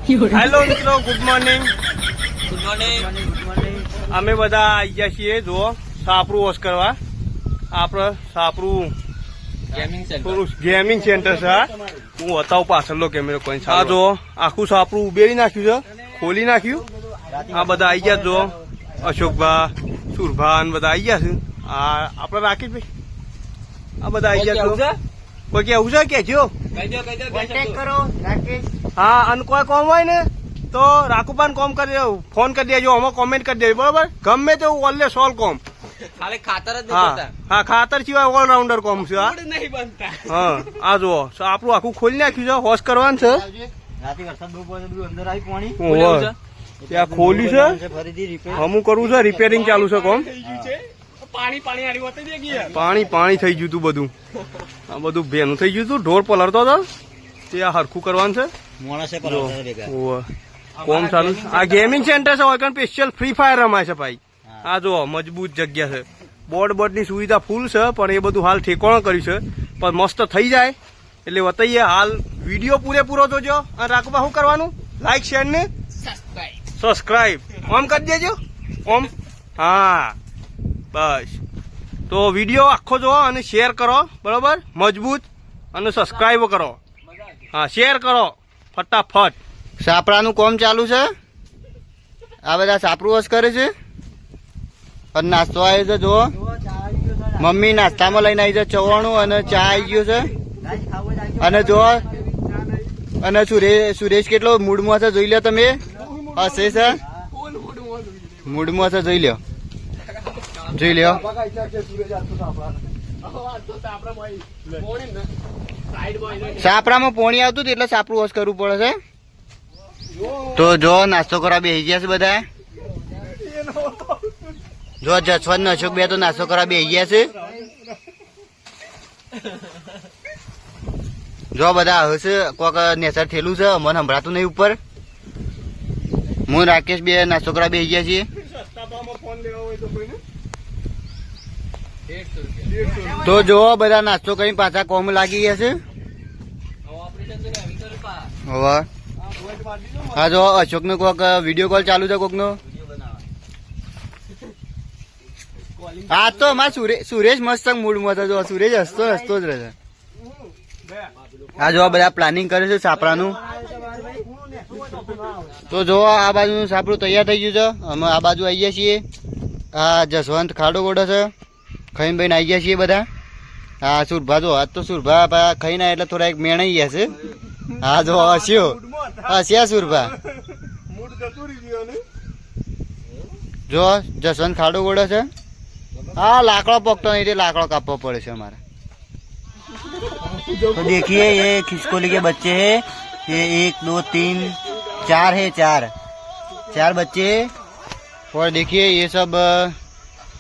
Hello મિત્રો, good morning. Good morning. અમે બધા આવી ગયા છીએ જો સાપરું વોશ કરવા. આપડે સાપરું થોડું ગેમિંગ સેન્ટર છે. હું બતાવું પાછળનો કેમેરો કોઈ. આ જો આખું સાપરું ઉબેરી નાખ્યું છે, ખોલી નાખ્યું. આ બધા આવી ગયા જો અશોકભા, સુરભાન બધા આવી ગયા છે. આ આપડે રાકેશભાઈ આ બધા આવી ગયા છો. કોઈ કેવું છે કે જો હા, અને કોઈ કોમ હોય ને તો રાખુબાન કોમ કરી દેજો, ફોન કરી દેજો, આમાં કોમેન્ટ કરી દેજો, બરોબર? ગમે તેવું ઓલે સોલ કોમ. ખાલી ખાતર જ હા, ખાતર સિવાય ઓલરાઉન્ડર કોમ છે. હા, આ જુઓ આપણું આખું ખોલી નાખ્યું છે, વોશ કરવાનું છે. ત્યાં ખોલ્યું છે, અમુક કરવું છે, રિપેરિંગ ચાલુ છે કોમ. પાણી થઈ ગયું તું બધું. આ બધું ભેનું થઈ ગયું તું, ઢોર પલળતો હતો તે આ હરખું કરવાનું છે. કોમ ચાલુ. આ ગેમિંગ સેન્ટર છે, સ્પેશિયલ ફ્રી ફાયર રમાય છે ભાઈ. આ જો મજબૂત જગ્યા છે, બોર્ડ ની સુવિધા ફૂલ છે, પણ એ બધું હાલ ઠેકાણું કર્યું છે. પણ મસ્ત થઈ જાય એટલે બતાવીએ. હાલ વિડીયો પૂરેપૂરો જોજો. અને રાખવા શું કરવાનું? લાઈક, શેર ને સબસ્ક્રાઈબ ઓમ કરી દેજો. ઓમ હા, બસ. તો વિડીયો આખો જો અને શેર કરો, બરોબર? મજબૂત. અને સબસ્ક્રાઈબ કરો. હા, શેર કરો ફટાફટ. સાપરાનું કોમ ચાલુ છે. આ બધા સાપરું વોશ કરે છે. અને નાસ્તો આવ્યો છે જો મમ્મી નાસ્તામાં લઈને આવી છે ચવાણું અને ચા આવી ગયું છે. અને જો અને સુરેશ કેટલો મૂડમાં છે જોઈ લો તમે. હશે છે મૂડમાં છે, જોઈ લો જોઈ લો. સાપરામાં પોણી આવતું હતું એટલે સાપરું વોશ કરવું પડે છે. તો જો નાસ્તો કરવા બેસી ગયા છે બધા. જો જસવંત ને અશોક બે તો નાસ્તો કરવા બેસી ગયા છે. જો બધા હશે કોક નેસર થયેલું છે, મને સંભળાતું નહીં ઉપર. હું રાકેશ બે નાસ્તો કરવા બેસી ગયા છીએ. તો જો બધા નાસ્તો કરીને પાછા કોમ લાગી ગયા છે. હવે હા જો અશોક નો કોક વિડીયો કોલ ચાલુ છે, કોક નો. હા તો અમારા સુરેશ મસ્ત મૂડમાં હતો. જો સુરેશ હસતો જ રહે. આ જો બધા પ્લાનિંગ કરે છે સાપરાનું. તો જો આ બાજુ સાપરું તૈયાર થઈ ગયું છે. અમે આ બાજુ આવી ગયા છીએ. આ જસવંત ખાડો ગોડો છે, ખાઈને ભાઈને આવી ગયા છીએ બધા. હા, સુરભા જો આજ તો સુરભા ખાઈને એટલે થોડા એક મેણાઈ ગયા છે. હા જો હસ્યા સુરભા. જો જસવંત ખાડો ગોડો છે. हाँ लाकड़ा पकता नहीं थे, लाकड़ा काटना पड़े से हमारा. तो देखिए ये खिसकोली के बच्चे हैं. ये 1 2 3 4 है, चार बच्चे. और देखिए ये सब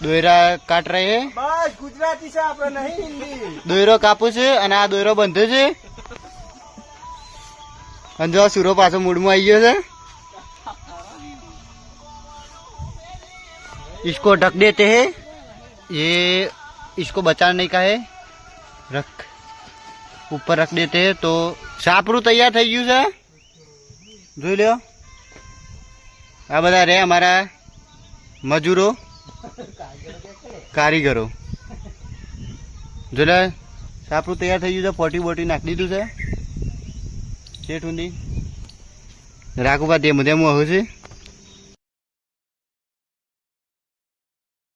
दोयरा काट रहे हैं. बस गुजराती से आप नहीं हिंदी. दोयरो कापू છે અને આ દોયરો બંધ્યો છે. અને જો સુરો પાછો મૂડમાં આવી ગયો છે. इसको ढक देते हैं. ये इसको बचाने नहीं का है, रख ऊपर रख देते हैं. तो सापरू तैयार થઈ ગયું છે. જોઈ લો આ બધા રે અમારા મજૂરો, કારીગરો. જોઈ લો સાપરું તૈયાર થઈ ગયું છે. પોટી બોટી નાખી દીધું છે. શેઠ ઊંધી રાખું બા ધેમું ધેમું હવે છે.